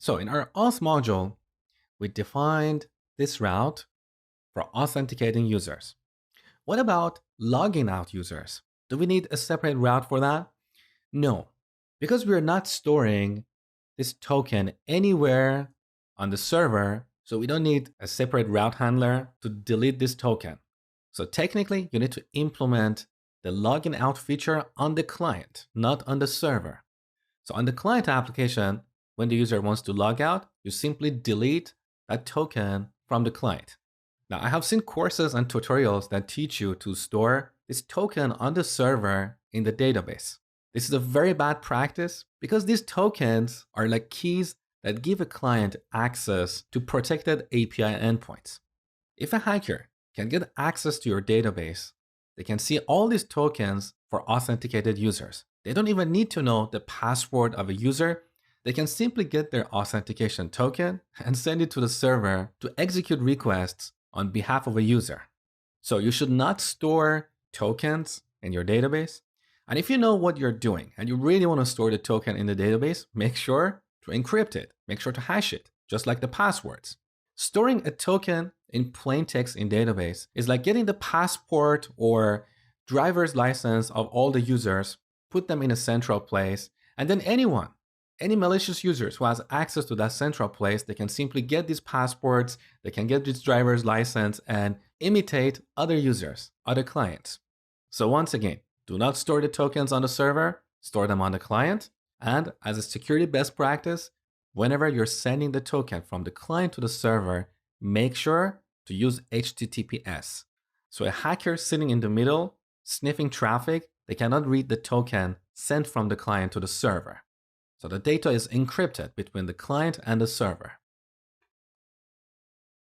So in our auth module, we defined this route for authenticating users. What about logging out users? Do we need a separate route for that? No, because we're not storing this token anywhere on the server, so we don't need a separate route handler to delete this token. So technically, you need to implement the login out feature on the client, not on the server. So on the client application, when the user wants to log out, you simply delete that token from the client. Now, I have seen courses and tutorials that teach you to store this token on the server in the database. This is a very bad practice because these tokens are like keys that give a client access to protected API endpoints. If a hacker can get access to your database, they can see all these tokens for authenticated users. They don't even need to know the password of a user. They can simply get their authentication token and send it to the server to execute requests on behalf of a user. So you should not store tokens in your database. And if you know what you're doing and you really want to store the token in the database, make sure to encrypt it. Make sure to hash it, just like the passwords. Storing a token in plain text in database is like getting the passport or driver's license of all the users, put them in a central place, and then any malicious users who has access to that central place, they can simply get these passports, they can get this driver's license and imitate other users, other clients. So once again, do not store the tokens on the server, store them on the client. And as a security best practice, whenever you're sending the token from the client to the server, make sure to use HTTPS. So a hacker sitting in the middle, sniffing traffic, they cannot read the token sent from the client to the server. So the data is encrypted between the client and the server.